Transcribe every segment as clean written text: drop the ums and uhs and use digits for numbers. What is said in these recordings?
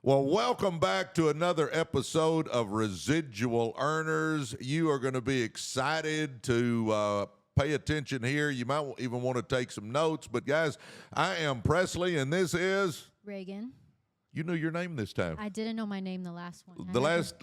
Well, welcome back to another episode of Residual Earners. You are going to be excited to pay attention here. You might even want to take some notes. But, guys, I am Presley, and this is Reagan. You knew your name this time. I didn't know my name the last one. The last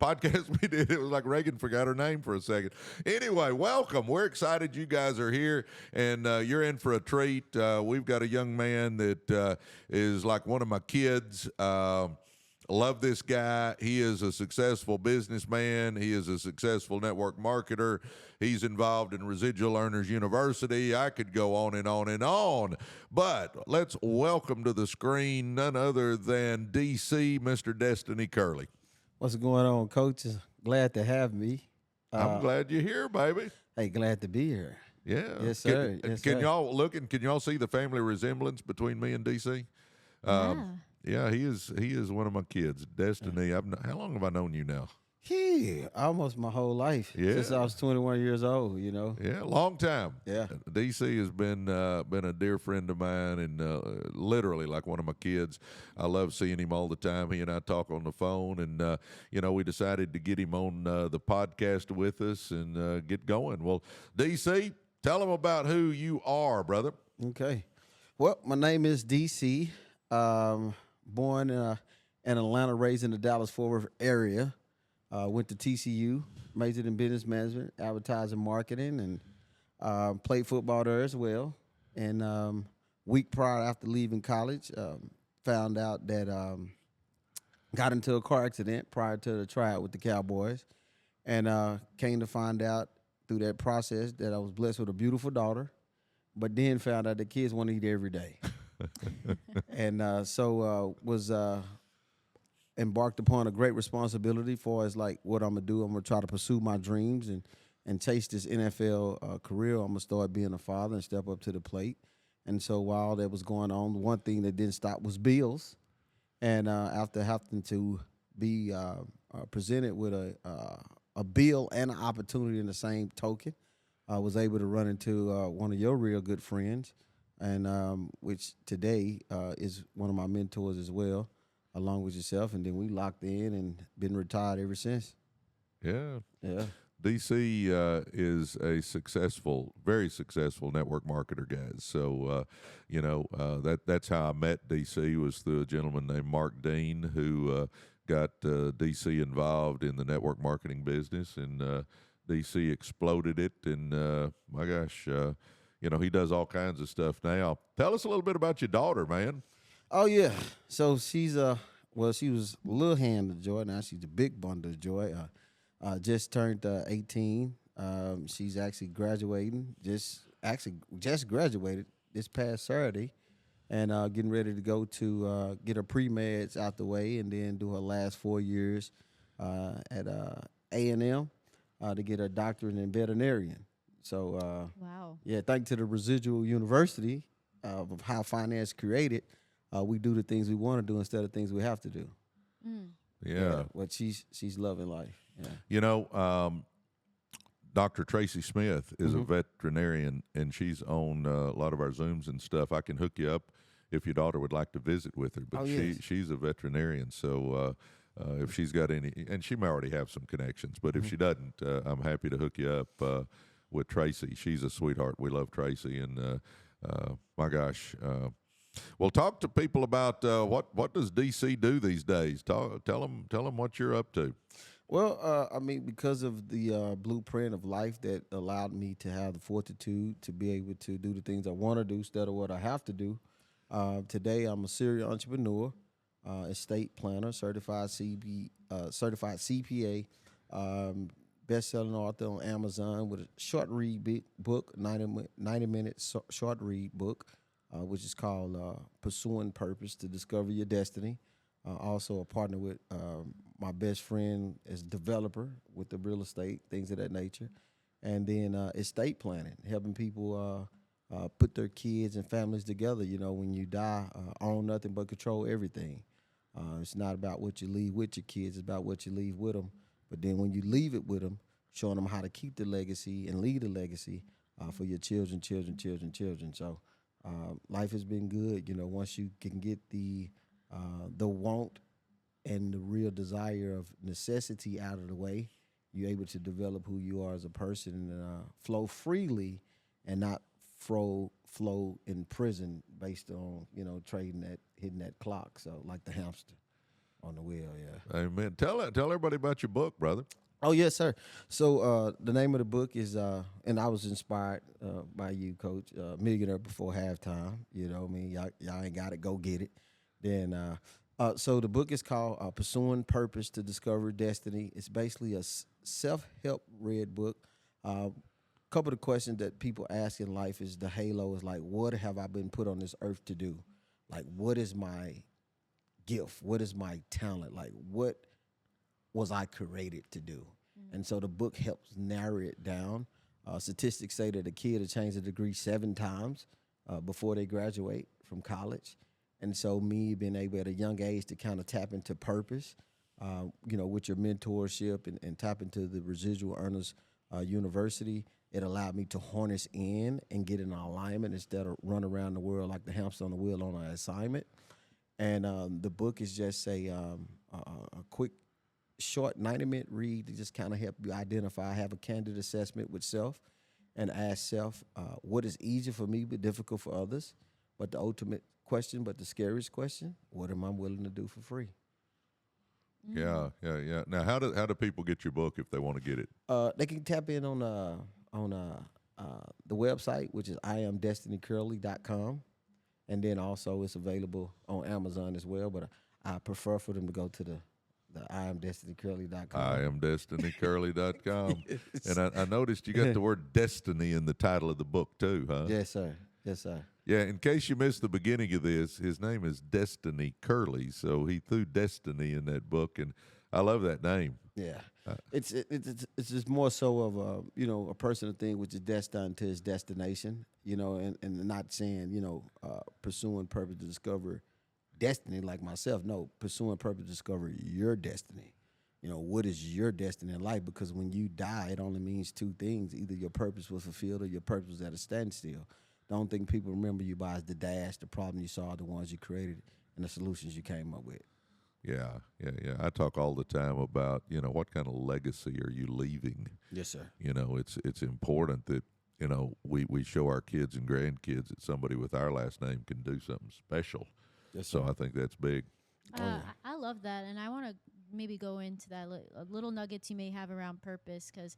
podcast we did, it was like Reagan forgot her name for a second. Anyway, welcome. We're excited you guys are here, and you're in for a treat. We've got a young man that is like one of my kids. Love this guy. He is a successful businessman. He is a successful network marketer. He's involved in Residual Earners University. I could go on and on and on. But let's welcome to the screen none other than DC, Mr. Destiny Curlee. What's going on, Coach? Glad to have me. I'm glad you're here, baby. Hey, glad to be here. Yeah. Yes, sir. Can y'all look and can y'all see the family resemblance between me and DC? Yeah, he is one of my kids. Destiny. How long have I known you now? Yeah, almost my whole life. Yeah. Since I was 21 years old, you know. Yeah, long time. Yeah. DC has been a dear friend of mine and literally like one of my kids. I love seeing him all the time. He and I talk on the phone, and we decided to get him on the podcast with us and get going. Well, DC, tell them about who you are, brother. Okay. Well, my name is DC. Born in Atlanta, raised in the Dallas-Fort Worth area. Went to TCU, majored in business management, advertising, marketing, and played football there as well. And week prior after leaving college, found out that got into a car accident prior to the tryout with the Cowboys, and came to find out through that process that I was blessed with a beautiful daughter, but then found out the kids want to eat every day. And so was embarked upon a great responsibility for as like what I'm gonna do. I'm gonna try to pursue my dreams and chase this NFL career. I'm gonna start being a father and step up to the plate. And so while that was going on, one thing that didn't stop was bills. And after having to be presented with a bill and an opportunity in the same token, I was able to run into one of your real good friends, and which today is one of my mentors as well, along with yourself. And then we locked in and been retired ever since. Yeah. Yeah. DC is a very successful network marketer, guys. So, that's how I met DC, was through a gentleman named Mark Dean, who got DC involved in the network marketing business, and DC exploded it. And my gosh, he does all kinds of stuff now. Tell us a little bit about your daughter, man. Oh, yeah. So she's, she was a little hand of joy. Now she's a big bundle of joy. Just turned 18. She's actually graduating. Just graduated this past Saturday, and getting ready to go to get her pre-meds out the way, and then do her last 4 years at A&M to get her doctorate in veterinarian. So, Wow. Yeah, thanks to the Residual University of how finance created, we do the things we want to do instead of things we have to do. Mm. Yeah. But she's loving life. Yeah. Dr. Tracy Smith is a veterinarian, and she's on a lot of our Zooms and stuff. I can hook you up if your daughter would like to visit with her. But she's a veterinarian, so if she's got any, and she may already have some connections, but if she doesn't, I'm happy to hook you up with Tracy. She's a sweetheart. We love Tracy, and my gosh. Well, talk to people about what does DC do these days. Tell them what you're up to. Well, because of the blueprint of life that allowed me to have the fortitude to be able to do the things I want to do instead of what I have to do. Today, I'm a serial entrepreneur, estate planner, certified CPA, best-selling author on Amazon with a short read book, 90-minute short read book, which is called Pursuing Purpose to Discover Your Destiny. Also a partner with my best friend as developer with the real estate, things of that nature. And then estate planning, helping people put their kids and families together. When you die, own nothing but control everything. It's not about what you leave with your kids, it's about what you leave with them. But then when you leave it with them, showing them how to keep the legacy and leave the legacy for your children. So life has been good. Once you can get the the want and the real desire of necessity out of the way, you're able to develop who you are as a person and flow freely and not flow in prison based on, hitting that clock. So like the hamster on the wheel, yeah. Amen. Tell everybody about your book, brother. Oh, yes, sir. So the name of the book is, and I was inspired by you, Coach, Millionaire Before Halftime. You know what I mean? Y'all ain't got it, go get it. Then, so the book is called Pursuing Purpose to Discover Destiny. It's basically a self-help read book. Couple of questions that people ask in life is the halo is like, what have I been put on this earth to do? Like, what is my gift? What is my talent? Like, what was I created to do? And so the book helps narrow it down. Statistics say that a kid will change a degree 7 times before they graduate from college. And so me being able at a young age to kind of tap into purpose, with your mentorship and tap into the Residual Earners University, it allowed me to harness in and get in alignment instead of run around the world like the hamster on the wheel on an assignment. And the book is just a quick, short 90-minute read to just kind of help you identify, have a candid assessment with self and ask self what is easy for me but difficult for others. But the ultimate question, but the scariest question, what am I willing to do for free? Yeah. Now, how do people get your book if they want to get it? They can tap in on the website, which is iamdestinycurlee.com. And then also it's available on Amazon as well. But I prefer for them to go to the iamdestinycurlee.com. iamdestinycurlee.com. And I noticed you got the word destiny in the title of the book too, huh? Yes, sir. Yes, sir. Yeah, in case you missed the beginning of this, his name is Destiny Curlee, so he threw destiny in that book, and I love that name. Yeah, it's just more so of a personal thing, which is destined to his destination, and not saying pursuing purpose to discover destiny like myself. No, pursuing purpose to discover your destiny. What is your destiny in life? Because when you die, it only means 2 things: either your purpose was fulfilled or your purpose was at a standstill. The only thing people remember you by is the dash, the problem you solved, the ones you created, and the solutions you came up with. Yeah. I talk all the time about, what kind of legacy are you leaving? Yes, sir. It's important that, we show our kids and grandkids that somebody with our last name can do something special. Yes, sir. So I think that's big. I love that, and I want to maybe go into that little nuggets you may have around purpose, because,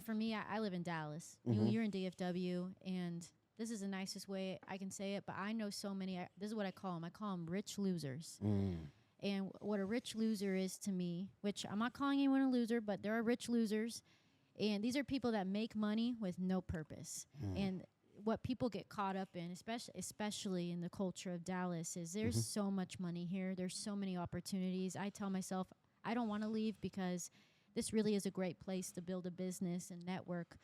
for me, I live in Dallas. You're in DFW, and this is the nicest way I can say it, but I know so many. This is what I call them. I call them rich losers. And what a rich loser is to me, which I'm not calling anyone a loser, but there are rich losers, and these are people that make money with no purpose. And what people get caught up in, especially in the culture of Dallas, is there's so much money here. There's so many opportunities. I tell myself I don't want to leave because this really is a great place to build a business and network.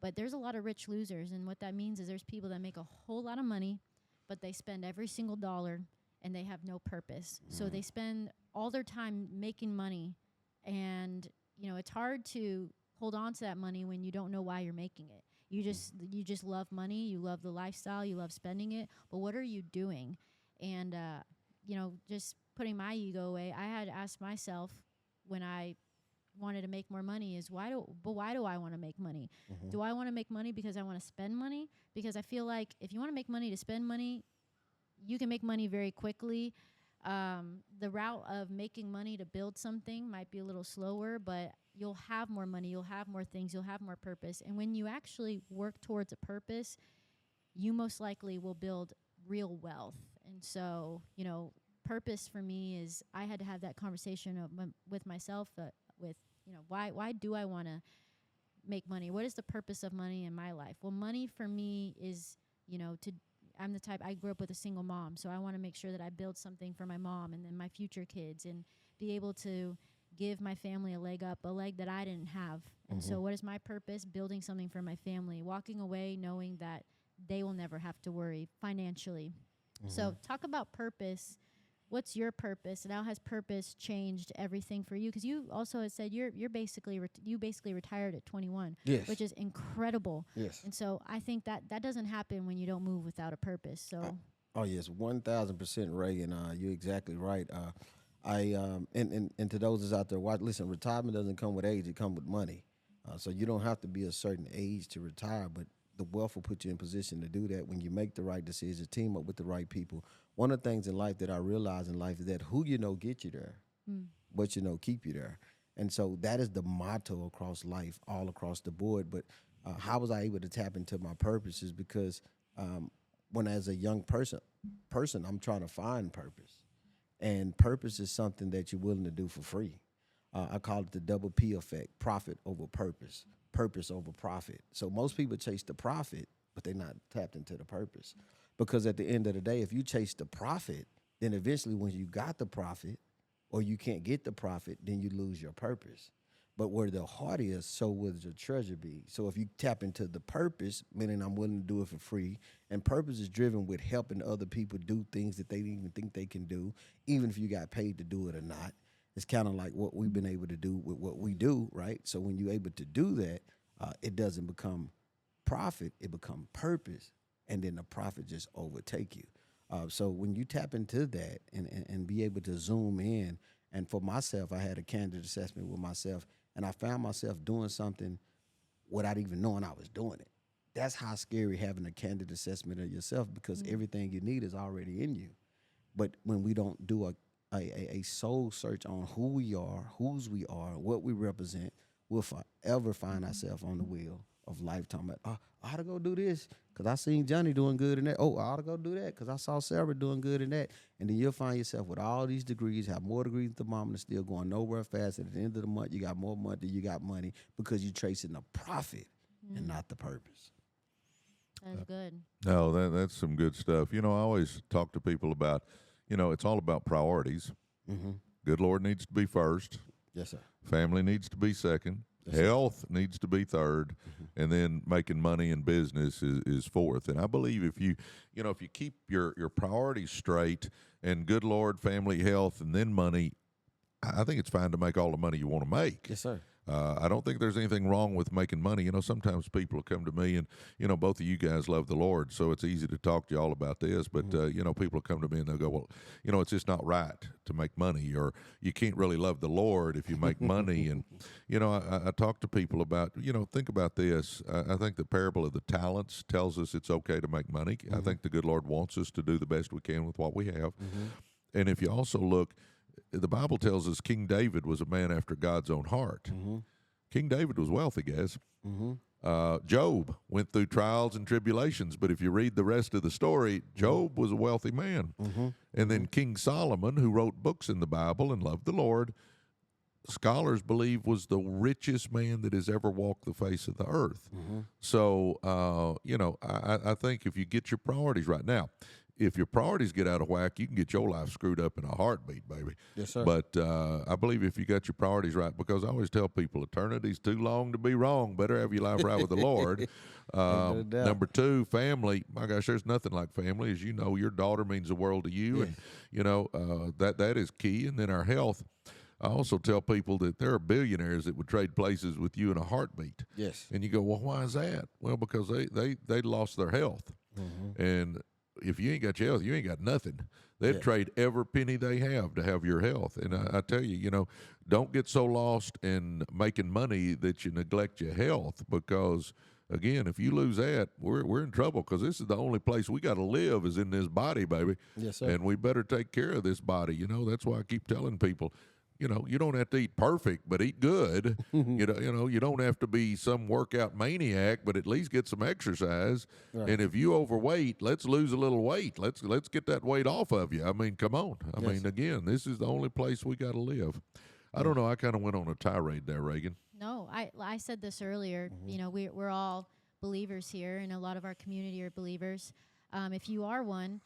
But there's a lot of rich losers, and what that means is there's people that make a whole lot of money, but they spend every single dollar, and they have no purpose. So they spend all their time making money, and it's hard to hold on to that money when you don't know why you're making it. You just love money, you love the lifestyle, you love spending it, but what are you doing? And just putting my ego away, I had to ask myself when I wanted to make more money is why do I want to make money? Do I want to make money because I want to spend money? Because I feel like if you want to make money to spend money, you can make money very quickly. The route of making money to build something might be a little slower, but you'll have more money, you'll have more things, you'll have more purpose. And when you actually work towards a purpose, you most likely will build real wealth. And so, purpose for me is I had to have that conversation with myself why do I want to make money? What is the purpose of money in my life? Well, money for me is, I'm the type, I grew up with a single mom, so I want to make sure that I build something for my mom and then my future kids and be able to give my family a leg up, a leg that I didn't have. And so what is my purpose? Building something for my family, walking away knowing that they will never have to worry financially. So talk about purpose. What's your purpose, and how has purpose changed everything for you? Because you also had said you basically retired at 21, yes, which is incredible. Yes. And so I think that doesn't happen when you don't move without a purpose. So Oh yes, 1,000%, Reagan. You're exactly right. And to those that's out there, listen. Retirement doesn't come with age; it comes with money. So you don't have to be a certain age to retire, but the wealth will put you in position to do that when you make the right decisions, team up with the right people. One of the things in life that I realize in life is that who you know get you there, but you know keep you there. And so that is the motto across life, all across the board. But how was I able to tap into my purpose is because when as a young person, I'm trying to find purpose. And purpose is something that you're willing to do for free. I call it the double P effect: profit over purpose, purpose over profit. So most people chase the profit, but they're not tapped into the purpose. Because at the end of the day, if you chase the profit, then eventually when you got the profit or you can't get the profit, then you lose your purpose. But where the heart is, so will the treasure be. So if you tap into the purpose, meaning I'm willing to do it for free, and purpose is driven with helping other people do things that they didn't even think they can do, even if you got paid to do it or not. It's kind of like what we've been able to do with what we do, right? So when you're able to do that, it doesn't become profit, it becomes purpose, and then the profit just overtake you. So when you tap into that and be able to zoom in, and for myself, I had a candid assessment with myself, and I found myself doing something without even knowing I was doing it. That's how scary having a candid assessment of yourself, because everything you need is already in you. But when we don't do a soul search on who we are, whose we are, what we represent, we'll forever find ourselves on the wheel of life talking about, I ought to go do this because I seen Johnny doing good in that. Oh, I ought to go do that because I saw Sarah doing good in that. And then you'll find yourself with all these degrees, have more degrees than the mom, and still going nowhere fast. At the end of the month, you got more money than you got money because you're chasing the profit and not the purpose. That's good. No, that's some good stuff. I always talk to people about, it's all about priorities. Mm-hmm. Good Lord needs to be first. Yes, sir. Family needs to be second. Yes, Health needs to be third, and then making money in business is fourth. And I believe if you keep your priorities straight, and good Lord, family, health, and then money, I think it's fine to make all the money you want to make. Yes, sir. I don't think there's anything wrong with making money. Sometimes people come to me and, both of you guys love the Lord, so it's easy to talk to you all about this. But, people come to me and they'll go, well, it's just not right to make money, or you can't really love the Lord if you make money. And, I talk to people about, think about this. I think the parable of the talents tells us it's okay to make money. I think the good Lord wants us to do the best we can with what we have. And if you also look, the Bible tells us King David was a man after God's own heart. King David was wealthy, guys. Job went through trials and tribulations, but if you read the rest of the story, Job was a wealthy man. And then King Solomon, who wrote books in the Bible and loved the Lord, scholars believe was the richest man that has ever walked the face of the earth. So, I think if you get your priorities right now, if your priorities get out of whack, you can get your life screwed up in a heartbeat, baby. Yes, sir. But I believe if you got your priorities right, because I always tell people, eternity's too long to be wrong. Better have your life right with the Lord. Number two, family. My gosh, there's nothing like family. As you know, your daughter means the world to you, and that is key. And then our health. I also tell people that there are billionaires that would trade places with you in a heartbeat. Yes. And you go, well, why is that? Well, because they lost their health, and if you ain't got your health, you ain't got nothing. They'd trade every penny they have to have your health. And I tell you, don't get so lost in making money that you neglect your health, because, again, if you lose that, we're in trouble, because this is the only place we got to live is in this body, baby. Yes, sir. And we better take care of this body. That's why I keep telling people, you don't have to eat perfect, but eat good. You don't have to be some workout maniac, but at least get some exercise. Right. And if you overweight, let's lose a little weight. Let's get that weight off of you. I mean, come on. I mean, again, this is the only place we got to live. I don't know. I kind of went on a tirade there, Reagan. No, I said this earlier. We're all believers here, and a lot of our community are believers. If you are one,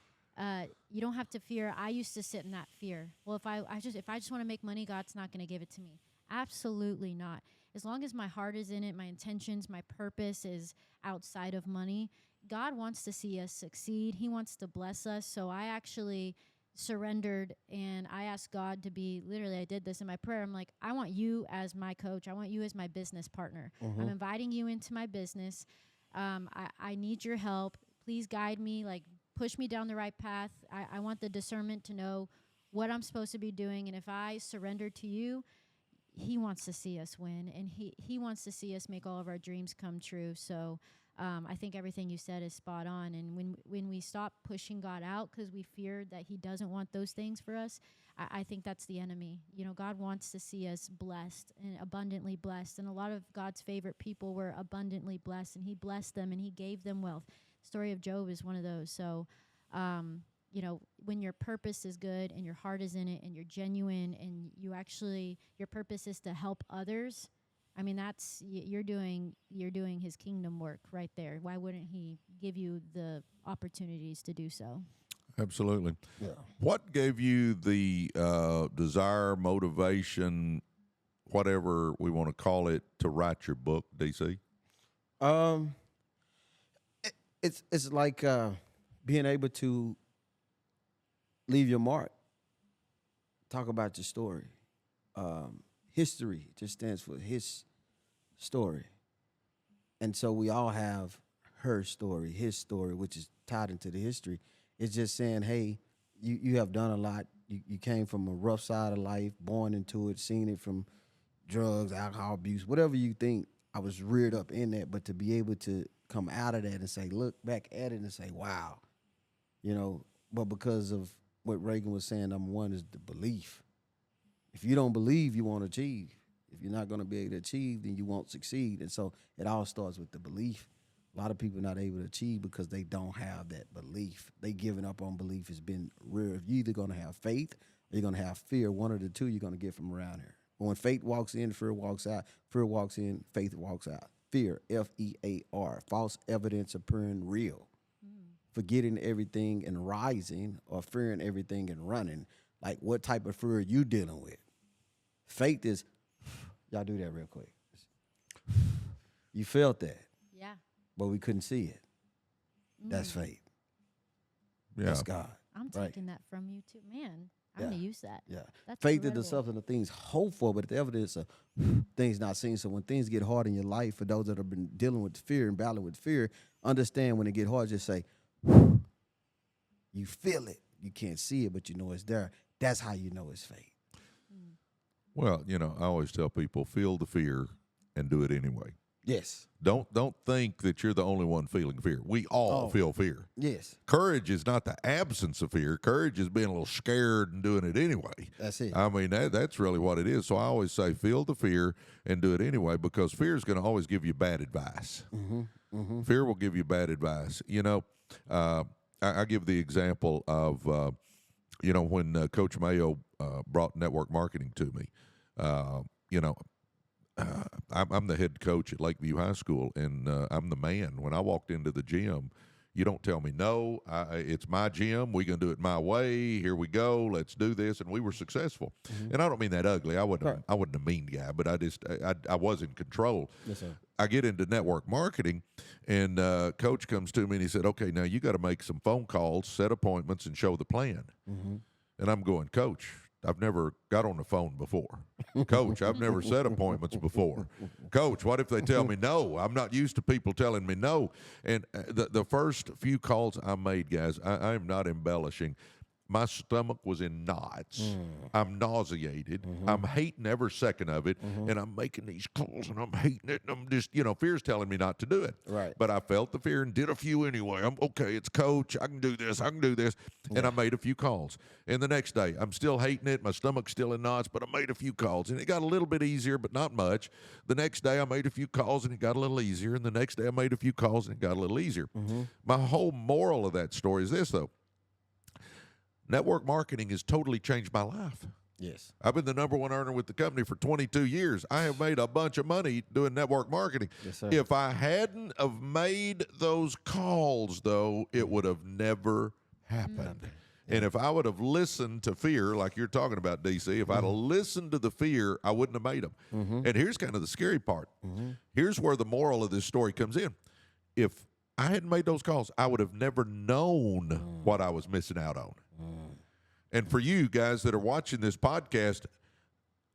you don't have to fear. I used to sit in that fear. Well, if I just want to make money, God's not going to give it to me. Absolutely not. As long as my heart is in it, my intentions, my purpose is outside of money, God wants to see us succeed. He wants to bless us. So I actually surrendered, and I asked God to be, literally, I did this in my prayer. I'm like, I want you as my coach. I want you as my business partner. I'm inviting you into my business. I need your help. Please guide me. push me down the right path. I want the discernment to know what I'm supposed to be doing. And if I surrender to you, he wants to see us win, and he wants to see us make all of our dreams come true. So I think everything you said is spot on. And when we stop pushing God out because we fear that he doesn't want those things for us, I think that's the enemy. You know, God wants to see us blessed and abundantly blessed. And a lot of God's favorite people were abundantly blessed, and he blessed them and he gave them wealth. Story of Job is one of those. So, you know, when your purpose is good and your heart is in it and you're genuine and your purpose is to help others, I mean, that's, you're doing his kingdom work right there. Why wouldn't he give you the opportunities to do so? Absolutely. Yeah. What gave you the desire, motivation, whatever we want to call it, to write your book, DC? It's like being able to leave your mark. Talk about your story. History just stands for his story. And so we all have her story, his story, which is tied into the history. It's just saying, hey, you have done a lot. You came from a rough side of life, born into it, seen it from drugs, alcohol abuse, whatever you think. I was reared up in that, but to be able to come out of that and say, look back at it and say, wow, you know, but because of what Reagan was saying, number one is the belief. If you don't believe, you won't achieve. If you're not going to be able to achieve, then you won't succeed. And so it all starts with the belief. A lot of people are not able to achieve because they don't have that belief. They giving up on belief has been rare. If you're either going to have faith or you're going to have fear, one of the two you're going to get from around here. But when faith walks in, fear walks out. Fear walks in, faith walks out. Fear, F-E-A-R, false evidence appearing real. Forgetting everything and rising, or fearing everything and running. Like, what type of fear are you dealing with? Faith is, y'all do that real quick. You felt that. Yeah. But we couldn't see it. That's faith. Yeah. That's God. I'm Right. taking that from you too. Man, I'm Yeah. going to use that. Yeah. That's Faith is the incredible. substance of things hoped for, but the evidence of things not seen. So when things get hard in your life, for those that have been dealing with fear and battling with fear, understand when it get hard, just say, you feel it. You can't see it, but you know it's there. That's how you know it's faith. Well, you know, I always tell people, feel the fear and do it anyway. Yes. Don't think that you're the only one feeling fear. We all feel fear. Yes. Courage is not the absence of fear. Courage is being a little scared and doing it anyway. That's it. I mean, that's really what it is. So I always say, feel the fear and do it anyway, because fear is going to always give you bad advice. Fear will give you bad advice. You know, I give the example of, you know, when Coach Mayo brought network marketing to me. You know, I'm the head coach at Lakeview High School, and I'm the man. When I walked into the gym, you don't tell me no. It's my gym. We're going to do it my way. Here we go. Let's do this. And we were successful. And I don't mean that ugly. I wasn't a mean guy, but I was in control. Yes, sir. I get into network marketing, and Coach comes to me and he said, okay, now you got to make some phone calls, set appointments, and show the plan. And I'm going, Coach, I've never got on the phone before. Coach, I've never set appointments before. Coach, what if they tell me no? I'm not used to people telling me no. And the first few calls I made, guys, I am not embellishing. My stomach was in knots. I'm nauseated. I'm hating every second of it. And I'm making these calls and I'm hating it. And I'm just, you know, fear's telling me not to do it. Right. But I felt the fear and did a few anyway. I'm okay. It's Coach. I can do this. I can do this. And I made a few calls. And the next day, I'm still hating it. My stomach's still in knots, but I made a few calls. And it got a little bit easier, but not much. The next day, I made a few calls and it got a little easier. And the next day, I made a few calls and it got a little easier. My whole moral of that story is this, though. Network marketing has totally changed my life. Yes. I've been the number one earner with the company for 22 years. I have made a bunch of money doing network marketing. Yes, sir. If I hadn't have made those calls, though, it would have never happened. And if I would have listened to fear, like you're talking about, DC, if I'd have listened to the fear, I wouldn't have made them. And here's kind of the scary part. Here's where the moral of this story comes in. If I hadn't made those calls, I would have never known what I was missing out on. And for you guys that are watching this podcast,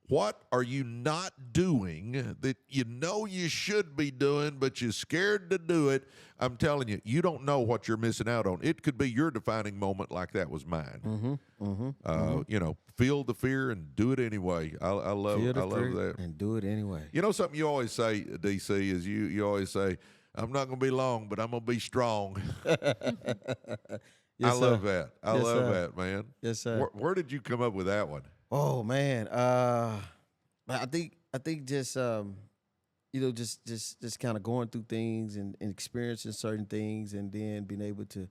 What are you not doing that you know you should be doing, but you're scared to do it? I'm telling you, you don't know what you're missing out on. It could be your defining moment like that was mine. You know, feel the fear and do it anyway. I love that. And do it anyway. You know something you always say, DC, is you always say, I'm not going to be long, but I'm going to be strong. Yes, I love sir. that. I Yes, love sir. that, man. Yes, sir. Where did you come up with that one? Oh man, I think just you know just kind of going through things and experiencing certain things, and then being able to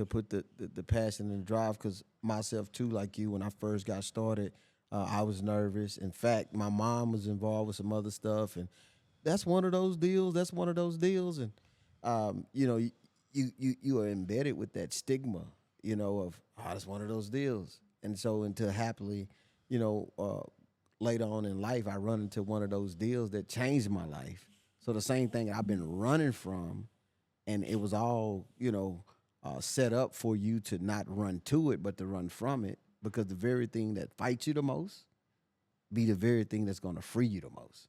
put the passion and the drive. Because myself too, like you, when I first got started, I was nervous. In fact, my mom was involved with some other stuff, and that's one of those deals. And you know, you are embedded with that stigma, you know, of that's one of those deals. And so until happily, you know, later on in life, I run into one of those deals that changed my life. So the same thing I've been running from, and it was all, you know, set up for you to not run to it, but to run from it, because the very thing that fights you the most be the very thing that's going to free you the most.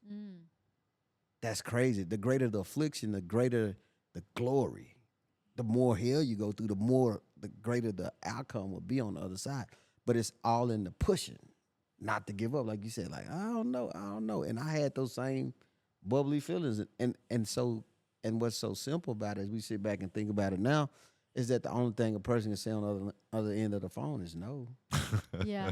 That's crazy. The greater the affliction, the greater the glory. The more hell you go through, the greater the outcome will be on the other side. But it's all in the pushing, not to give up. Like you said, like, I don't know. And I had those same bubbly feelings. And what's so simple about it, as we sit back and think about it now, is that the only thing a person can say on the other end of the phone is no. Yeah.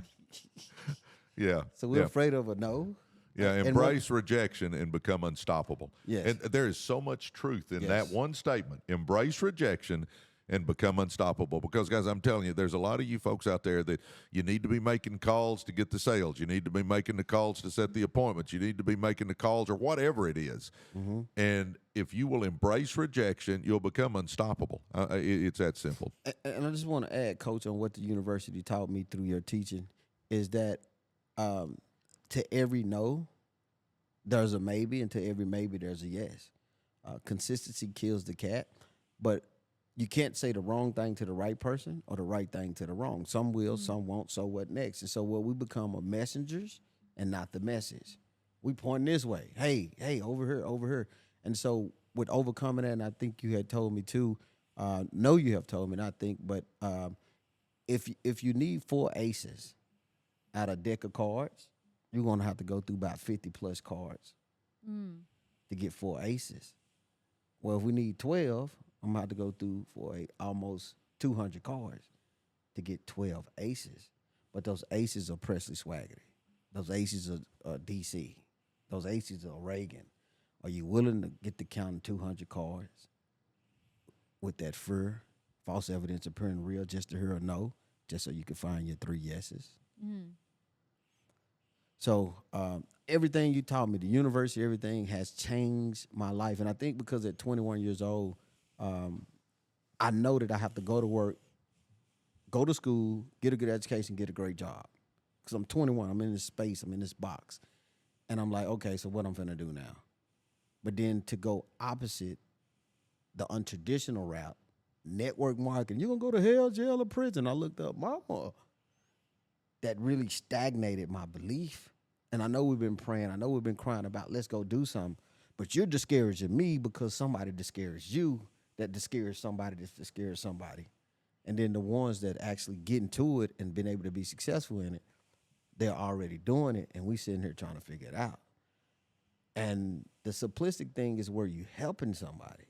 Yeah. So we're afraid of a no. Yeah, embrace rejection and become unstoppable. Yes. And there is so much truth in Yes. that one statement. Embrace rejection and become unstoppable. Because, guys, I'm telling you, there's a lot of you folks out there that you need to be making calls to get the sales. You need to be making the calls to set the appointments. You need to be making the calls or whatever it is. And if you will embrace rejection, you'll become unstoppable. It's that simple. And I just want to add, Coach, on what the university taught me through your teaching, is that to every no, there's a maybe, and to every maybe, there's a yes. Consistency kills the cat, but you can't say the wrong thing to the right person or the right thing to the wrong. Some will, some won't, so what next? And so we become are messengers and not the message. We point this way. Hey, over here. And so with overcoming that, and I think you had told me too, no, you have told me, not think, but if you need 4 aces out of a deck of cards, you're going to have to go through about 50 plus cards to get 4 aces. Well, if we need 12, I'm about to go through for almost 200 cards to get 12 aces. But those aces are Presley Swagerty. Those aces are DC. Those aces are Reagan. Are you willing to get to counting 200 cards with that fear, false evidence appearing real, just to hear a no, just so you can find your 3 yeses? So everything you taught me, the university, everything has changed my life. And I think because at 21 years old, I know that I have to go to work, go to school, get a good education, get a great job. Because I'm 21, I'm in this space, I'm in this box. And I'm like, okay, so what I'm finna do now? But then to go opposite the untraditional route, network marketing, you're gonna go to hell, jail, or prison. I looked up, mama. That really stagnated my belief. And I know we've been praying, I know we've been crying about let's go do something, but you're discouraging me because somebody discouraged you, that discouraged somebody that discouraged somebody. And then the ones that actually get into it and been able to be successful in it, they're already doing it, and we sitting here trying to figure it out. And the simplistic thing is where you helping somebody,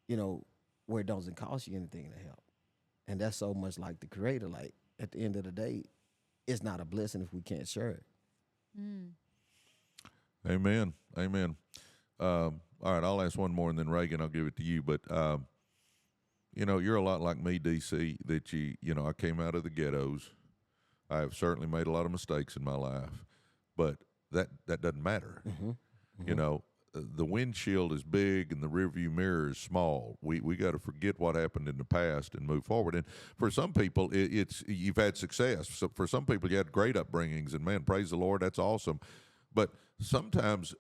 you know, where it doesn't cost you anything to help. And that's so much like the Creator. Like, at the end of the day, it's not a blessing if we can't share it. Amen. All right, I'll ask one more, and then Reagan, I'll give it to you. But you know, you're a lot like me, DC. That you know, I came out of the ghettos. I have certainly made a lot of mistakes in my life, but that doesn't matter. You know, the windshield is big and the rearview mirror is small. We got to forget what happened in the past and move forward. And for some people, it's you've had success. So for some people, you had great upbringings, and man, praise the Lord, that's awesome. But sometimes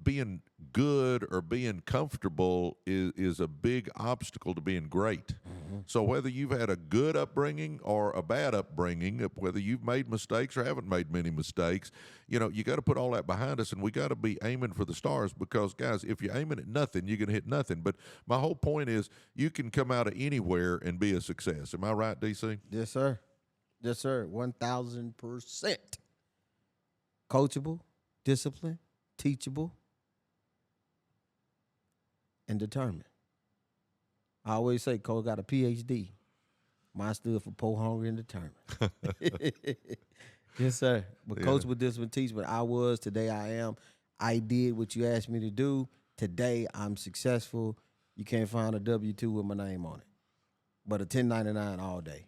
being good or being comfortable is a big obstacle to being great. So whether you've had a good upbringing or a bad upbringing, whether you've made mistakes or haven't made many mistakes, you got to put all that behind us, and we got to be aiming for the stars, because, guys, if you're aiming at nothing, you're going to hit nothing. But my whole point is you can come out of anywhere and be a success. Am I right, DC? Yes, sir. Yes, sir. 1,000%. Coachable, disciplined, teachable, and determined. I always say Cole got a PhD. Mine stood for poor, hungry, and determined. Yes, sir. But coachable, disciplined, teachable. I was, today I am. I did what you asked me to do. Today I'm successful. You can't find a W-2 with my name on it, but a 1099 all day.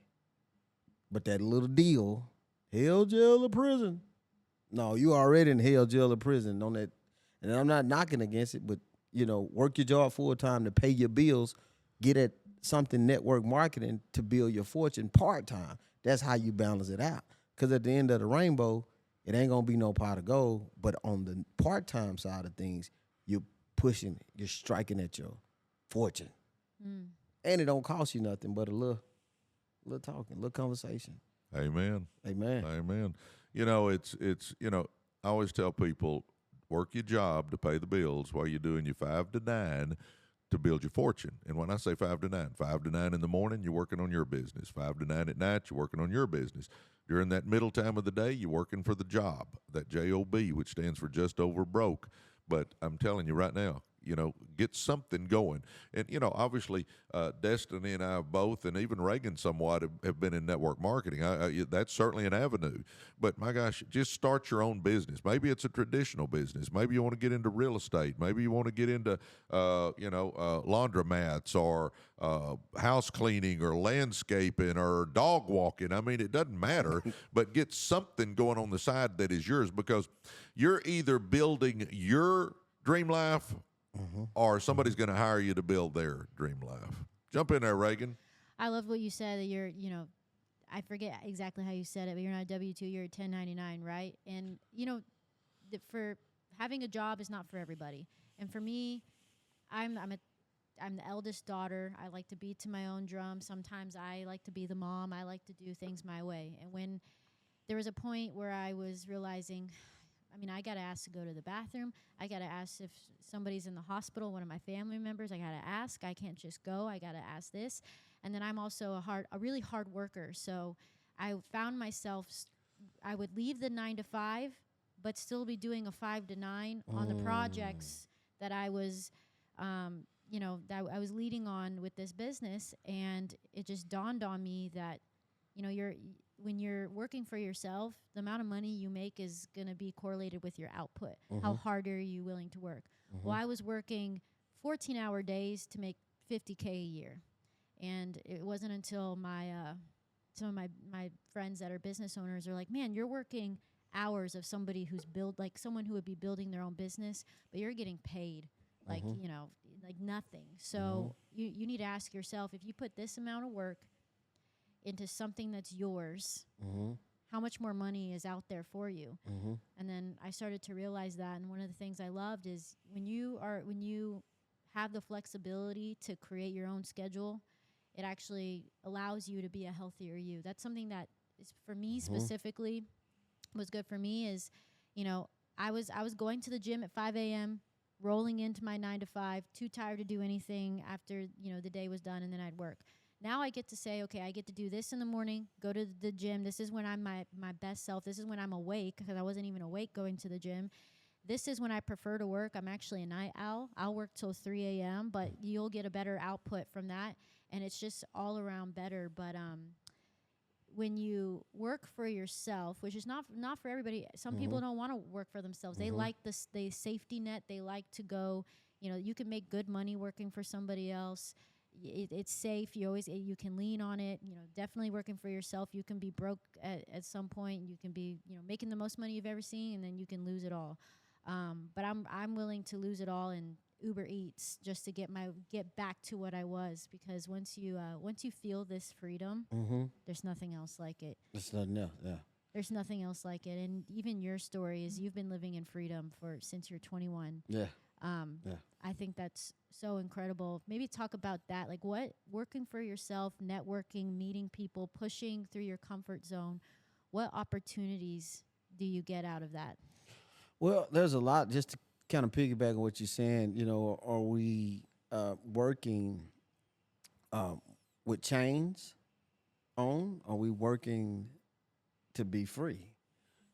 But that little deal, hell, jail, or prison. No, you already in hell, jail, or prison on that. And I'm not knocking against it, but, work your job full time to pay your bills, get at something network marketing to build your fortune part time. That's how you balance it out. Because at the end of the rainbow, it ain't going to be no pot of gold. But on the part time side of things, you're pushing, you're striking at your fortune. And it don't cost you nothing but a little talking, a little conversation. Amen. Amen. Amen. It's I always tell people, work your job to pay the bills while you're doing your 5 to 9 to build your fortune. And when I say 5 to 9, 5 to 9 in the morning, you're working on your business. 5 to 9 at night, you're working on your business. During that middle time of the day, you're working for the job, that JOB, which stands for just over broke. But I'm telling you right now, get something going. And, obviously, Destiny and I both, and even Reagan somewhat, have been in network marketing. That's certainly an avenue. But, my gosh, just start your own business. Maybe it's a traditional business. Maybe you want to get into real estate. Maybe you want to get into, laundromats or house cleaning or landscaping or dog walking. I mean, it doesn't matter. But get something going on the side that is yours, because you're either building your dream life or somebody's going to hire you to build their dream life. Jump in there, Reagan. I love what you said, that you're, I forget exactly how you said it, but you're not a W-2, you're a 1099, right? And, for having a job is not for everybody. And for me, I'm the eldest daughter. I like to beat to my own drum. Sometimes I like to be the mom. I like to do things my way. And when there was a point where I was realizing, I got to ask to go to the bathroom. I got to ask if somebody's in the hospital, one of my family members. I got to ask. I can't just go. I got to ask this. And then I'm also a really hard worker. So I found myself, I would leave the 9 to 5, but still be doing a 5 to 9 on the projects that I was, that I was leading on with this business. And it just dawned on me that, when you're working for yourself, the amount of money you make is going to be correlated with your output. How hard are you willing to work? Well, I was working 14-hour days to make $50K a year. And it wasn't until some of my friends that are business owners are like, man, you're working hours of somebody who's someone who would be building their own business, but you're getting paid like nothing. So you need to ask yourself, if you put this amount of work into something that's yours, how much more money is out there for you? And then I started to realize that, and one of the things I loved is when you have the flexibility to create your own schedule, it actually allows you to be a healthier you. That's something that is, for me specifically, was good for me is, I was going to the gym at 5 a.m., rolling into my 9 to 5, too tired to do anything after, the day was done, and then I'd work. Now I get to say, okay, I get to do this in the morning, go to the gym. This is when I'm my best self. This is when I'm awake, because I wasn't even awake going to the gym. This is when I prefer to work. I'm actually a night owl. I'll work till 3 a.m., but you'll get a better output from that, and it's just all around better. But when you work for yourself, which is not for everybody. Some people don't want to work for themselves. They like the safety net. They like to go, you can make good money working for somebody else. It's safe. You can lean on it. Definitely working for yourself. You can be broke at some point. You can be, making the most money you've ever seen, and then you can lose it all. But I'm willing to lose it all in Uber Eats just to get back to what I was, because once you feel this freedom, there's nothing else like it. There's nothing else. Yeah. There's nothing else like it. And even your story is you've been living in freedom since you're 21. Yeah. I think that's so incredible. Maybe talk about that. Like what working for yourself, networking, meeting people, pushing through your comfort zone. What opportunities do you get out of that? Well, there's a lot. Just to kind of piggyback on what you're saying, you know, are we working with chains on? Are we working to be free?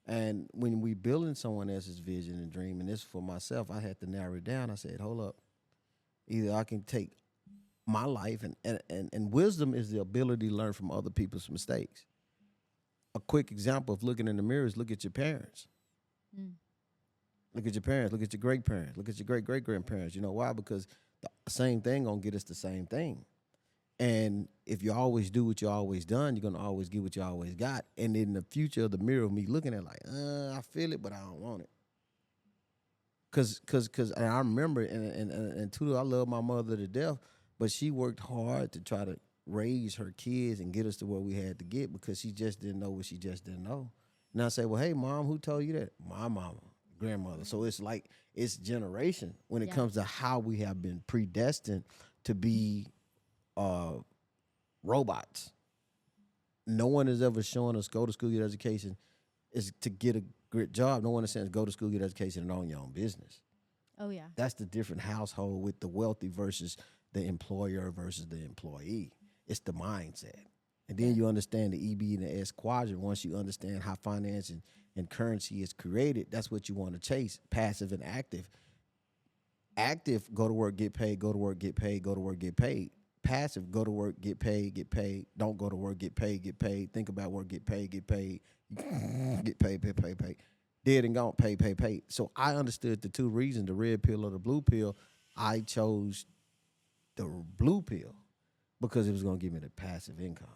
And when we building someone else's vision and dream, and this for myself, I had to narrow it down. I said, hold up. Either I can take my life, and wisdom is the ability to learn from other people's mistakes. A quick example of looking in the mirror is look at your parents. Look at your parents. Look at your great-parents. Look at your great-great-grandparents. You know why? Because the same thing going to get us the same thing. And if you always do what you always done, you're going to always get what you always got. And in the future of the mirror of me looking at like, I feel it, but I don't want it. Cause and I remember, and too, I love my mother to death, but she worked hard to try to raise her kids and get us to where we had to get because she just didn't know what she just didn't know. And I say, well, hey, Mom, who told you that? My mama, grandmother. So it's like, it's generation when it comes to how we have been predestined to be robots. No one has ever shown us go to school, get education is to get a great job. No one has said go to school, get education, and own your own business. Oh, yeah. That's the different household with the wealthy versus the employer versus the employee. It's the mindset. And then you understand the EB and the S quadrant. Once you understand how finance and currency is created, that's what you want to chase, passive and active. Active, go to work, get paid, go to work, get paid, go to work, get paid. Passive, go to work, get paid. Don't go to work, get paid. Think about work, get paid. Get paid. Dead and gone, pay. So I understood the two reasons, the red pill or the blue pill. I chose the blue pill because it was going to give me the passive income.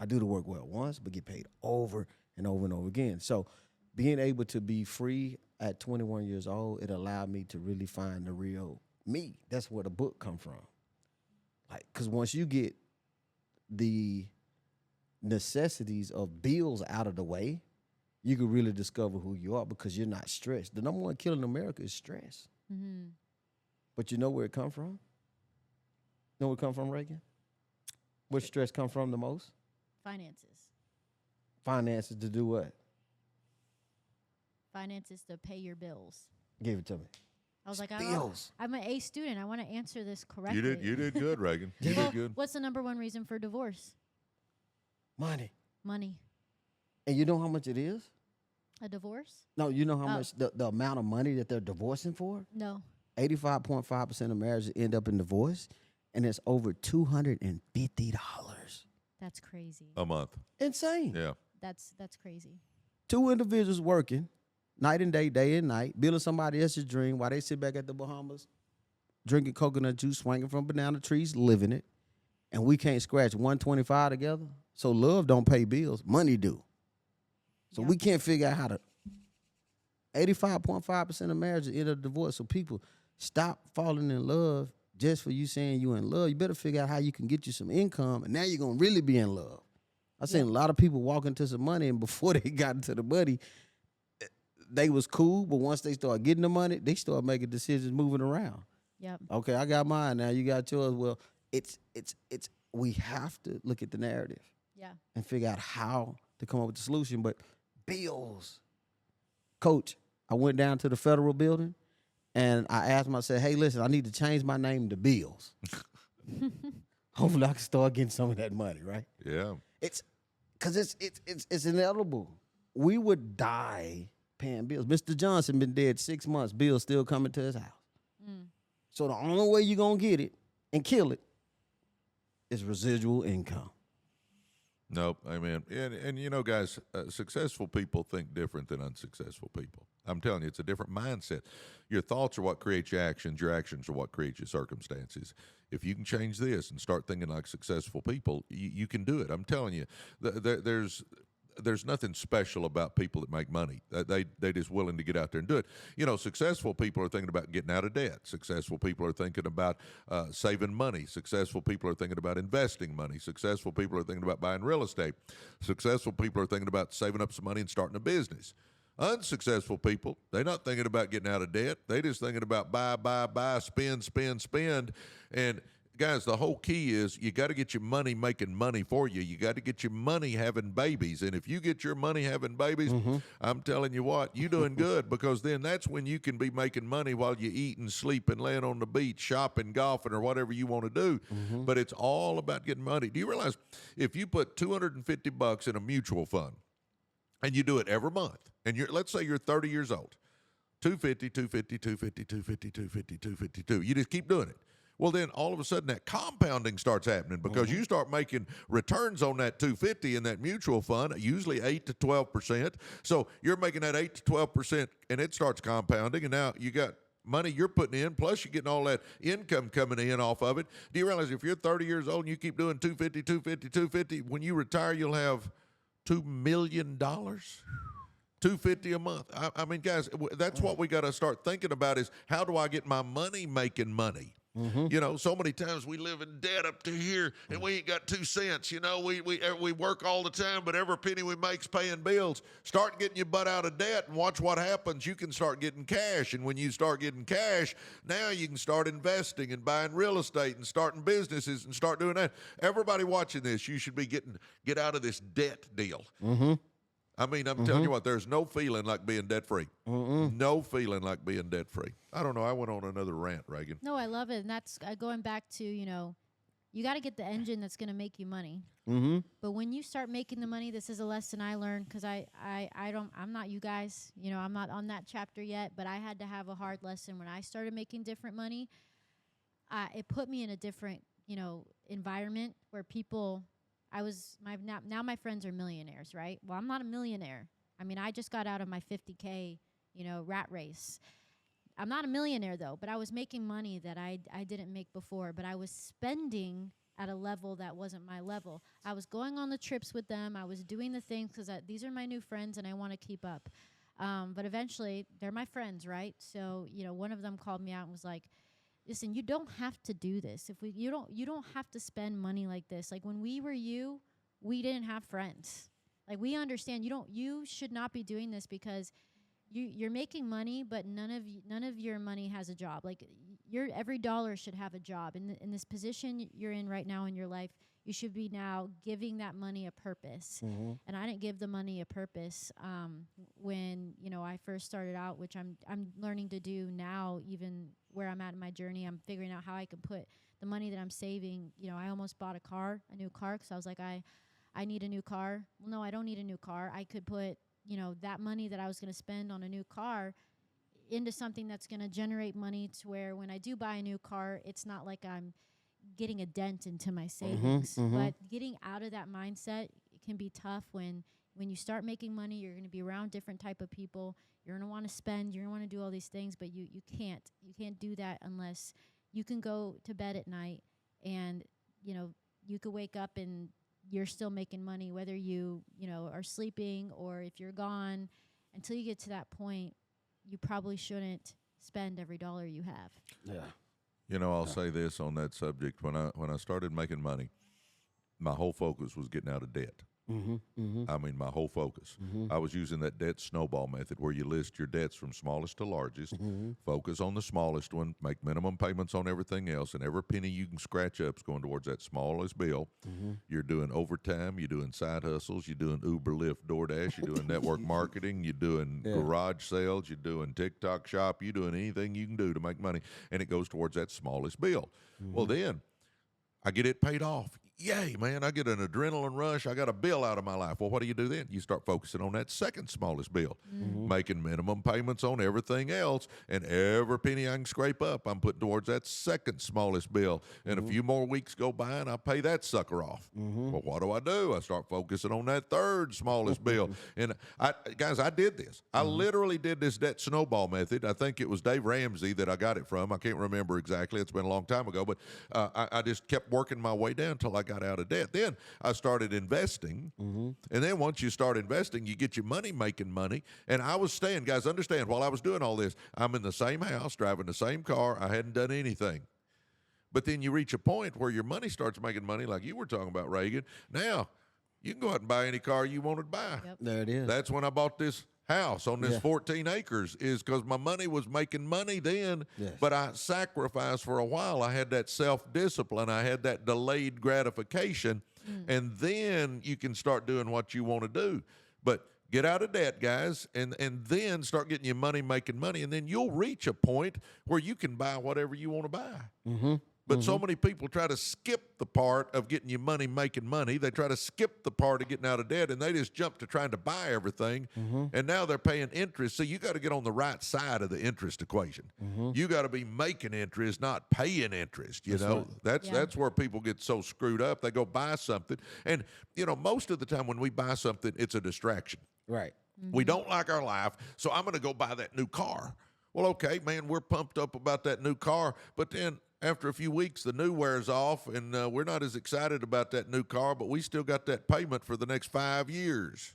I do the work well once, but get paid over and over and over again. So being able to be free at 21 years old, it allowed me to really find the real me. That's where the book come from. Like, because once you get the necessities of bills out of the way, you can really discover who you are because you're not stressed. The number one killer in America is stress. Mm-hmm. But you know where it come from? Know where it come from, Reagan? Where stress come from the most? Finances. Finances to do what? Finances to pay your bills. Give it to me. I was like, bills. I'm an A student. I want to answer this correctly. You did good, Reagan. You well, did good. What's the number one reason for divorce? Money. And you know how much it is? A divorce? No, you know how much the amount of money that they're divorcing for? No. 85.5% of marriages end up in divorce, and it's over $250. That's crazy. A month. Insane. Yeah. That's crazy. Two individuals working night and day and night, building somebody else's dream while they sit back at the Bahamas, drinking coconut juice, swinging from banana trees, living it, and we can't scratch 125 together. So love don't pay bills, money do. So we can't figure out how to. 85.5% of marriages end up divorce. So people, stop falling in love just for you saying you in love. You better figure out how you can get you some income, and now you're gonna really be in love. I've seen a lot of people walk into some money, and before they got into the money, they was cool, but once they start getting the money, they start making decisions moving around. Yep. Okay, I got mine now. You got yours. Well, it's we have to look at the narrative. Yeah. And figure out how to come up with the solution. But bills. Coach, I went down to the federal building and I asked him, I said, hey, listen, I need to change my name to Bills. Hopefully I can start getting some of that money, right? Yeah. It's because it's inevitable. We would die paying bills. Mr. Johnson been dead 6 months. Bills still coming to his house. Mm. So the only way you're going to get it and kill it is residual income. Nope, amen. And you know, guys, successful people think different than unsuccessful people. I'm telling you, it's a different mindset. Your thoughts are what create your actions are what create your circumstances. If you can change this and start thinking like successful people, you can do it. I'm telling you, there's there's nothing special about people that make money. They just willing to get out there and do it. Successful people are thinking about getting out of debt. Successful people are thinking about saving money. Successful people are thinking about investing money. Successful people are thinking about buying real estate. Successful people are thinking about saving up some money and starting a business. Unsuccessful people, they're not thinking about getting out of debt. They're just thinking about buy, spend. And guys, the whole key is you got to get your money making money for you. You got to get your money having babies. And if you get your money having babies, I'm telling you what, you're doing good, because then that's when you can be making money while you eat and sleep and laying on the beach, shopping, golfing, or whatever you want to do. But it's all about getting money. Do you realize if you put $250 in a mutual fund and you do it every month, and let's say you're 30 years old, 250, 250, 250, 250, 250, 252. You just keep doing it. Well, then all of a sudden that compounding starts happening, because you start making returns on that 250 in that mutual fund, usually 8 to 12%. So you're making that 8 to 12%, and it starts compounding, and now you got money you're putting in, plus you're getting all that income coming in off of it. Do you realize if you're 30 years old and you keep doing 250, 250, 250, when you retire, you'll have $2 million? $250 a month. I mean, guys, that's what we got to start thinking about, is how do I get my money making money? So many times we live in debt up to here, and we ain't got 2 cents. We work all the time, but every penny we make's paying bills. Start getting your butt out of debt and watch what happens. You can start getting cash, and when you start getting cash, now you can start investing and buying real estate and starting businesses and start doing that. Everybody watching this, you should be get out of this debt deal. I mean, I'm telling you what, there's no feeling like being debt-free. No feeling like being debt-free. I don't know. I went on another rant, Reagan. No, I love it. And that's going back to, you got to get the engine that's going to make you money. But when you start making the money, this is a lesson I learned, because I'm not you guys. I'm not on that chapter yet, but I had to have a hard lesson when I started making different money. It put me in a different, environment where people... now my friends are millionaires, right? Well, I'm not a millionaire. I mean, I just got out of my 50K, rat race. I'm not a millionaire, though, but I was making money that I didn't make before, but I was spending at a level that wasn't my level. I was going on the trips with them. I was doing the things because these are my new friends and I want to keep up. But eventually, they're my friends, right? So, one of them called me out and was like, listen, you don't have to do this. You don't have to spend money like this. Like when we were you, we didn't have friends. Like we understand you should not be doing this, because you're making money, but none of your money has a job. Like every dollar should have a job. In this position you're in right now in your life, you should be now giving that money a purpose. And I didn't give the money a purpose when I first started out, which I'm learning to do now. Even where I'm at in my journey, I'm figuring out how I can put the money that I'm saving. I almost bought a new car, because I was like, I need a new car. Well, no, I don't need a new car. I could put that money that I was going to spend on a new car into something that's going to generate money, to where when I do buy a new car, it's not like I'm getting a dent into my savings. But getting out of that mindset, it can be tough when you start making money. You're going to be around different type of people. You're going to want to spend. You're going to want to do all these things, but you can't do that unless you can go to bed at night and you could wake up and you're still making money, whether you are sleeping or if you're gone. Until you get to that point, you probably shouldn't spend every dollar you have. Yeah. I'll say this on that subject. When I started making money, my whole focus was getting out of debt. I mean, my whole focus. I was using that debt snowball method, where you list your debts from smallest to largest, focus on the smallest one, make minimum payments on everything else, and every penny you can scratch up is going towards that smallest bill. You're doing overtime, you're doing side hustles, you're doing Uber, Lyft, DoorDash, you're doing network marketing, you're doing garage sales, you're doing TikTok shop, you're doing anything you can do to make money, and it goes towards that smallest bill. Well, then I get it paid off. Yay, man, I get an adrenaline rush. I got a bill out of my life. Well, what do you do then? You start focusing on that second smallest bill, making minimum payments on everything else, and every penny I can scrape up, I'm putting towards that second smallest bill. And a few more weeks go by, and I pay that sucker off. Well, what do? I start focusing on that third smallest bill. And guys, I did this. I literally did this debt snowball method. I think it was Dave Ramsey that I got it from. I can't remember exactly. It's been a long time ago, but I just kept working my way down until I got out of debt. Then I started investing. And then once you start investing, you get your money making money. And I was staying, guys, understand, while I was doing all this, I'm in the same house, driving the same car. I hadn't done anything. But then you reach a point where your money starts making money, like you were talking about, Reagan. Now, you can go out and buy any car you want to buy. Yep. There it is. That's when I bought this house on this 14 acres, is because my money was making money then, but I sacrificed for a while. I had that self-discipline. I had that delayed gratification, and then you can start doing what you want to do. But get out of debt, guys, and then start getting your money making money, and then you'll reach a point where you can buy whatever you want to buy. But so many people try to skip the part of getting your money making money. They try to skip the part of getting out of debt, and they just jump to trying to buy everything. And now they're paying interest. So you got to get on the right side of the interest equation. You got to be making interest, not paying interest. You know, that's where people get so screwed up. They go buy something, and you know, most of the time when we buy something, it's a distraction. Right. We don't like our life, so I'm going to go buy that new car. Well, okay, man, we're pumped up about that new car, but then after a few weeks, the new wears off, and we're not as excited about that new car, but we still got that payment for the next 5 years.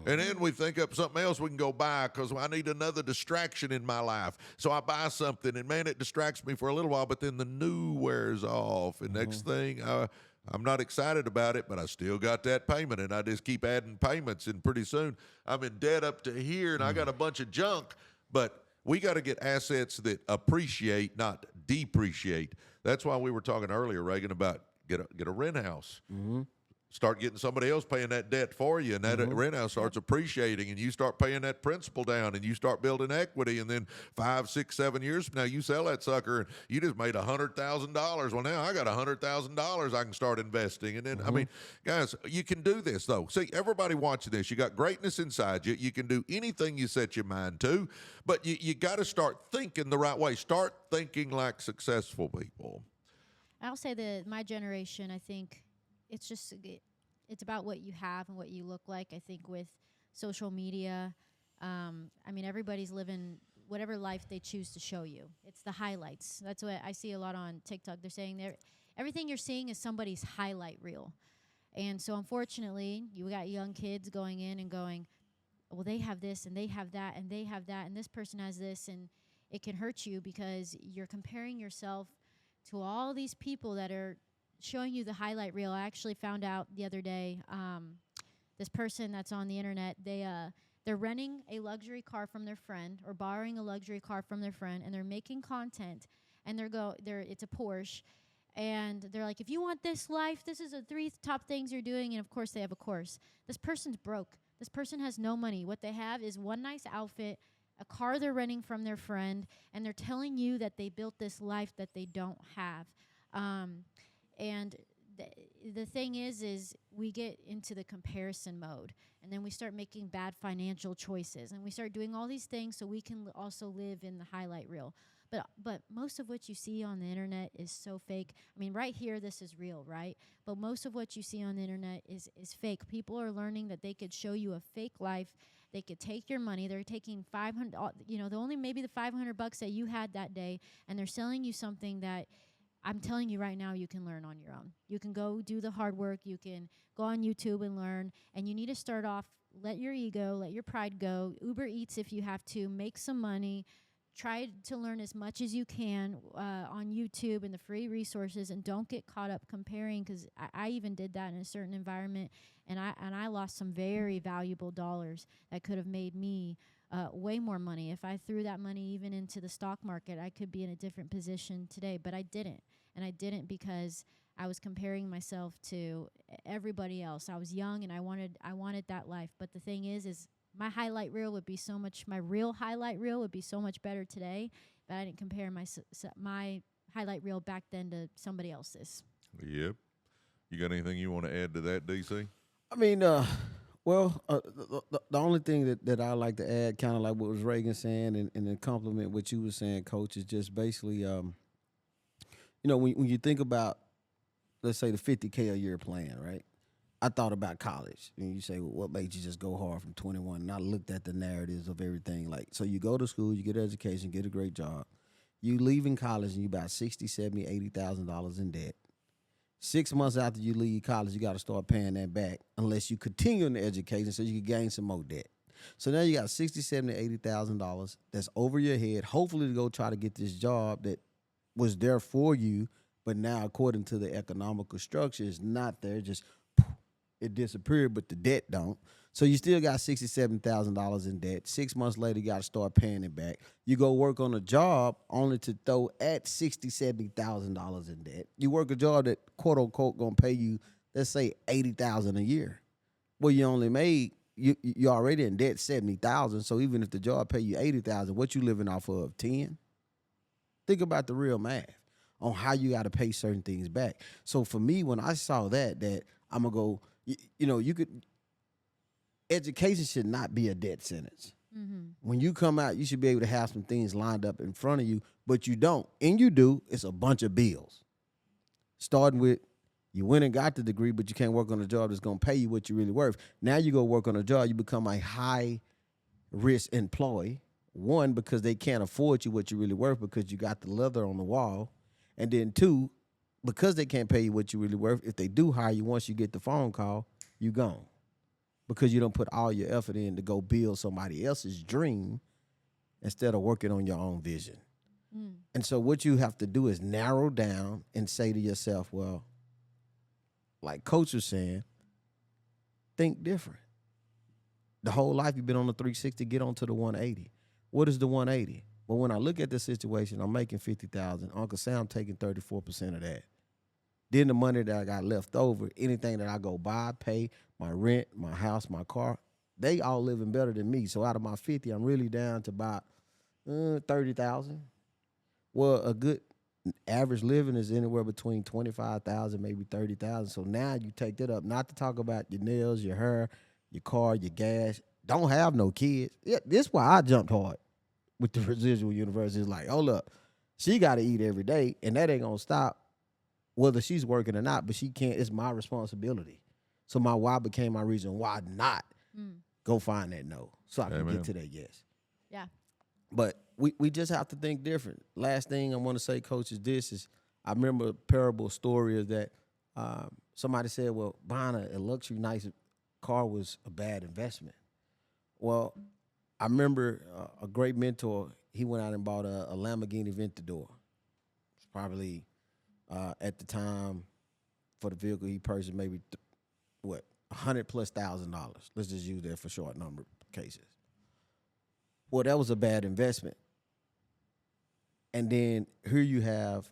And then we think up something else we can go buy because I need another distraction in my life. So I buy something, and, man, it distracts me for a little while, but then the new wears off. And next thing, I'm not excited about it, but I still got that payment, and I just keep adding payments, and pretty soon I'm in debt up to here, and I got a bunch of junk. But we got to get assets that appreciate, not depreciate. That's why we were talking earlier, Reagan, about get a rent house. Start getting somebody else paying that debt for you, and that rent house starts appreciating, and you start paying that principal down, and you start building equity, and then 5, 6, 7 years from now, you sell that sucker, and you just made $100,000. Well, now I got $100,000 I can start investing. And then, I mean, guys, you can do this, though. See, everybody watching this, you got greatness inside you. You can do anything you set your mind to, but you got to start thinking the right way. Start thinking like successful people. I'll say that my generation, I think it's just it's about what you have and what you look like. I think with social media, I mean, everybody's living whatever life they choose to show you. It's the highlights. That's what I see a lot on TikTok. They're saying everything you're seeing is somebody's highlight reel. And so unfortunately, you got young kids going in and going, well, they have this and they have that and they have that and this person has this, and it can hurt you because you're comparing yourself to all these people that are showing you the highlight reel. I actually found out the other day, this person that's on the internet, they're renting a luxury car from their friend or borrowing a luxury car from their friend, and they're making content, and it's a Porsche, and they're like, if you want this life, this is the 3 top things you're doing, and of course they have a course. This person's broke. This person has no money. What they have is one nice outfit, a car they're renting from their friend, and they're telling you that they built this life that they don't have. And the thing is we get into the comparison mode, and then we start making bad financial choices, and we start doing all these things so we can also live in the highlight reel. But most of what you see on the internet is so fake. I mean, right here, this is real, right? But most of what you see on the internet is fake. People are learning that they could show you a fake life. They could take your money. They're taking $500, maybe the $500 that you had that day, and they're selling you something that I'm telling you right now, you can learn on your own. You can go do the hard work. You can go on YouTube and learn. And you need to start off, let your ego, let your pride go. Uber Eats if you have to. Make some money. Try to learn as much as you can on YouTube and the free resources. And don't get caught up comparing, because I even did that in a certain environment. And I lost some very valuable dollars that could have made me way more money. If I threw that money even into the stock market, I could be in a different position today, but I didn't. And I didn't because I was comparing myself to everybody else. I was young and I wanted that life. But the thing is my highlight reel would be my real highlight reel would be so much better today, but I didn't compare my highlight reel back then to somebody else's. Yep. You got anything you want to add to that, DC? I mean, the only thing that I like to add, kind of like what was Reagan saying, and then compliment what you were saying, Coach, is just basically, when you think about, let's say, the 50K a year plan, right? I thought about college. And you say, well, what made you just go hard from 21? And I looked at the narratives of everything. Like, so you go to school, you get an education, get a great job. You leave in college and you about $60,000, $70,000, $80,000 in debt. 6 months after you leave college, you got to start paying that back unless you continue in the education so you can gain some more debt. So now you got $60,000, $70,000, $80,000 that's over your head, hopefully to go try to get this job that was there for you, but now according to the economical structure, it's not there. Just it disappeared, but the debt don't. So you still got $60,000, $70,000 in debt. 6 months later, you got to start paying it back. You go work on a job only to throw at $60,000, $70,000 in debt. You work a job that quote unquote gonna pay you, let's say $80,000 a year. Well, you only made you're already in debt $70,000. So even if the job pay you $80,000, what you living off of 10? Think about the real math on how you got to pay certain things back. So for me, when I saw that I'm gonna go, you could. Education should not be a debt sentence. Mm-hmm. When you come out, you should be able to have some things lined up in front of you, but you don't. And you do, it's a bunch of bills. Starting with, you went and got the degree, but you can't work on a job that's going to pay you what you're really worth. Now you go work on a job, you become a high-risk employee. One, because they can't afford you what you're really worth because you got the leather on the wall. And then two, because they can't pay you what you're really worth, if they do hire you, once you get the phone call, you gone. Because you don't put all your effort in to go build somebody else's dream instead of working on your own vision. Mm. And so what you have to do is narrow down and say to yourself, well, like Coach was saying, think different. The whole life you've been on the 360, get onto the 180. What is the 180? Well, when I look at the situation, I'm making $50,000. Uncle Sam taking 34% of that. Then the money that I got left over, anything that I go buy, pay, my rent, my house, my car, they all living better than me. So out of my 50, I'm really down to about 30,000. Well, a good average living is anywhere between 25,000, maybe 30,000. So now you take that up, not to talk about your nails, your hair, your car, your gas. Don't have no kids. Yeah, this is why I jumped hard with the Residual University. It's like, hold up, she got to eat every day, and that ain't gonna stop whether she's working or not, but she can't. It's my responsibility. So my why became my reason why not go find that no, so I can get to that yes. Yeah. But we just have to think different. Last thing I want to say, Coach, is this. Is I remember a parable story is that somebody said, well, buying a luxury nice car was a bad investment. Well, I remember a great mentor, he went out and bought a Lamborghini Aventador. It's probably... at the time, for the vehicle he purchased, maybe $100,000+. Let's just use that for short number cases. Well, that was a bad investment. And then here you have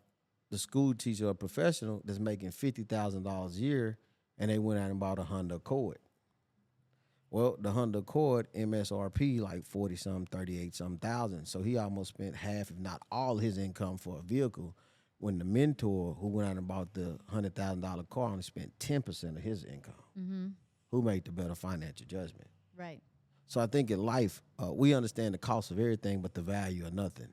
the school teacher or professional that's making $50,000 a year, and they went out and bought a Honda Accord. Well, the Honda Accord MSRP like 40-something, 38-something thousand. So he almost spent half, if not all, his income for a vehicle. When the mentor who went out and bought the $100,000 car only spent 10% of his income. Mm-hmm. Who made the better financial judgment? Right. So I think in life, we understand the cost of everything but the value of nothing.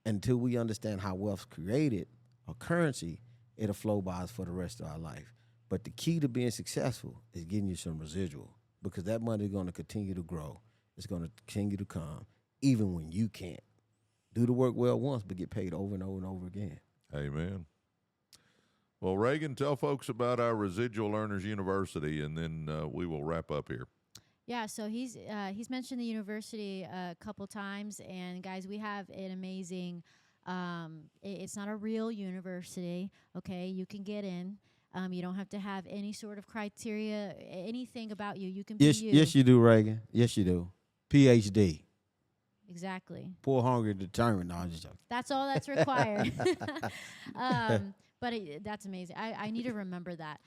Until we understand how wealth's created, or currency, it'll flow by us for the rest of our life. But the key to being successful is getting you some residual, because that money is going to continue to grow. It's going to continue to come, even when you can't. Do the work well once, but get paid over and over and over again. Amen. Well, Reagan, tell folks about our Residual Earners University, and then we will wrap up here. Yeah, so he's mentioned the university a couple times, and guys, we have an amazing. It's not a real university, okay? You can get in. You don't have to have any sort of criteria, anything about you. You can be you. Yes, you do, Reagan. Yes, you do. PhD. Exactly. Poor, hungry, determined. No, I'm just joking. That's all that's required. But that's amazing. I need to remember that.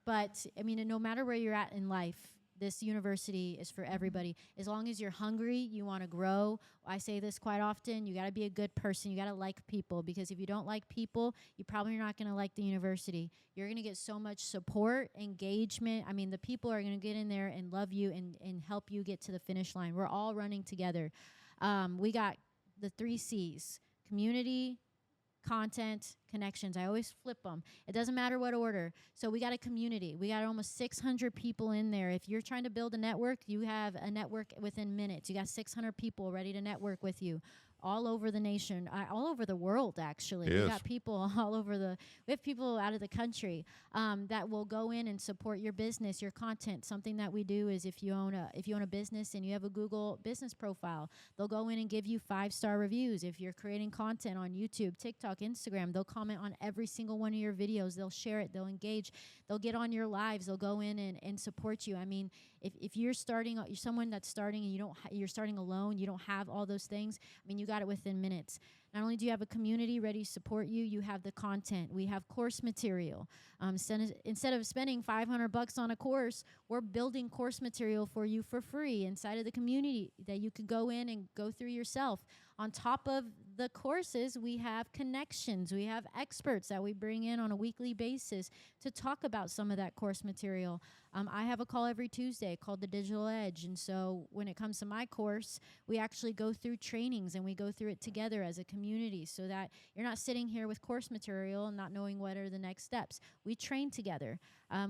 But, I mean, no matter where you're at in life, this university is for everybody. As long as you're hungry, you want to grow. I say this quite often. You got to be a good person. You got to like people, because if you don't like people, you probably are not going to like the university. You're going to get so much support, engagement. I mean, the people are going to get in there and love you and help you get to the finish line. We're all running together. We got the 3 C's: community, content, connections. I always flip them. It doesn't matter what order. So we got a community. We got almost 600 people in there. If you're trying to build a network, you have a network within minutes. You got 600 people ready to network with you. All over the nation, all over the world, actually. Yes. We got people all over we have people out of the country that will go in and support your business, your content. Something that we do is if you own a business and you have a Google business profile, they'll go in and give you 5-star reviews. If you're creating content on YouTube, TikTok, Instagram, they'll comment on every single one of your videos. They'll share it. They'll engage. They'll get on your lives. They'll go in and support you. I mean, if you're someone that's starting and you're starting alone, you don't have all those things. I mean, you got it within minutes. Not only do you have a community ready to support you, you have the content. We have course material. Instead of spending $500 on a course, we're building course material for you for free inside of the community that you could go in and go through yourself. On top of the courses, we have connections. We have experts that we bring in on a weekly basis to talk about some of that course material. I have a call every Tuesday called the Digital Edge. And so when it comes to my course, we actually go through trainings and we go through it together as a community so that you're not sitting here with course material and not knowing what are the next steps. We train together.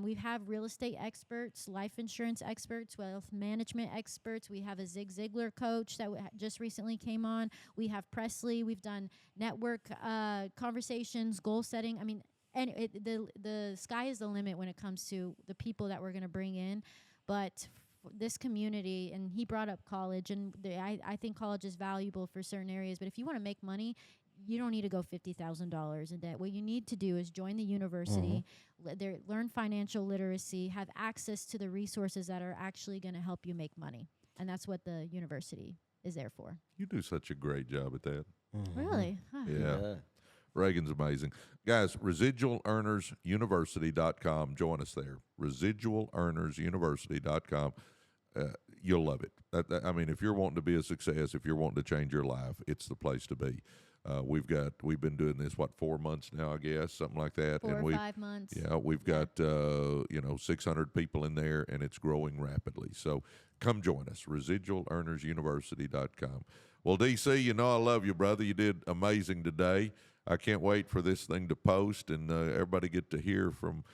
We have real estate experts, life insurance experts, wealth management experts. We have a Zig Ziglar coach that just recently came on. We have Presley. We've done network conversations, goal setting. I mean, and the sky is the limit when it comes to the people that we're going to bring in. But this community, and he brought up college, and I think college is valuable for certain areas. But if you want to make money, you don't need to go $50,000 in debt. What you need to do is join the university, learn financial literacy, have access to the resources that are actually going to help you make money. And that's what the university is there for. You do such a great job at that. Really? Huh. Yeah. Reagan's amazing. Guys, residualearnersuniversity.com. Join us there. Residualearnersuniversity.com. You'll love it. I mean, if you're wanting to be a success, if you're wanting to change your life, it's the place to be. We've been doing this, 4 months now, I guess, something like that. 4 or 5 months. Yeah, we've got, 600 people in there, and it's growing rapidly. So come join us, residualearnersuniversity.com. Well, DC, I love you, brother. You did amazing today. I can't wait for this thing to post and everybody get to hear from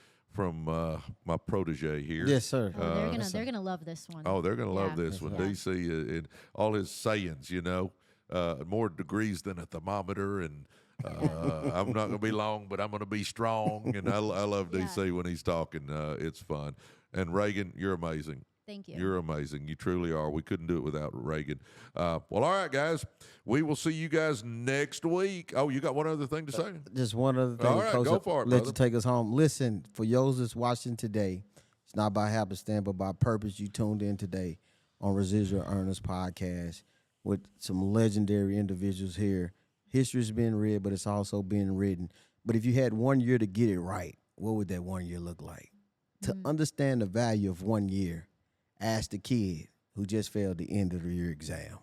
my protege here. Yes, sir. Oh, they're gonna love this one. Oh, they're gonna love this one. Yeah. DC and all his sayings, more degrees than a thermometer, and I'm not gonna be long, but I'm gonna be strong. And I love DC when he's talking. It's fun. And Reagan, you're amazing. Thank you. You're amazing. You truly are. We couldn't do it without Reagan. Well, all right, guys. We will see you guys next week. Oh, you got one other thing to say? Just one other thing. All right, go for it, Let brother. you take us home. Listen, for those that's watching today, it's not by happenstance, but by purpose. You tuned in today on Residual Earners Podcast with some legendary individuals here. History is being read, but it's also being written. But if you had 1 year to get it right, what would that 1 year look like? To understand the value of 1 year, ask the kid who just failed the end of the year exam.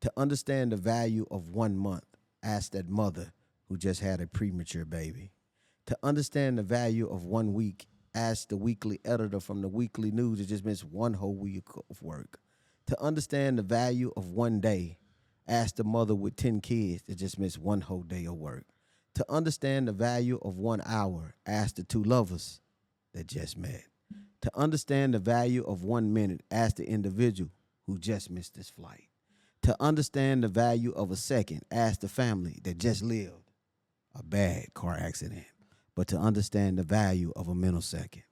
To understand the value of 1 month, ask that mother who just had a premature baby. To understand the value of 1 week, ask the weekly editor from the weekly news that just missed 1 whole week of work. To understand the value of 1 day, ask the mother with 10 kids that just missed 1 whole day of work. To understand the value of 1 hour, ask the 2 lovers that just met. To understand the value of 1 minute, ask the individual who just missed this flight. To understand the value of a second, ask the family that just lived a bad car accident. But to understand the value of a millisecond,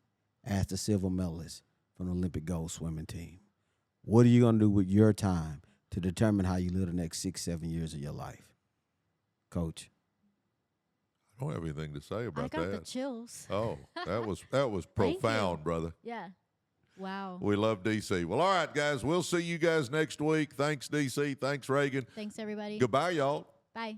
ask the silver medalist from the Olympic gold swimming team. What are you going to do with your time to determine how you live the next 6-7 years of your life? Coach. I don't have anything to say about that. I got the chills. Oh, that was Thank profound, you. brother. Yeah. Wow. We love DC. Well, all right, guys. We'll see you guys next week. Thanks, DC. Thanks, Reagan. Thanks, everybody. Goodbye, y'all. Bye.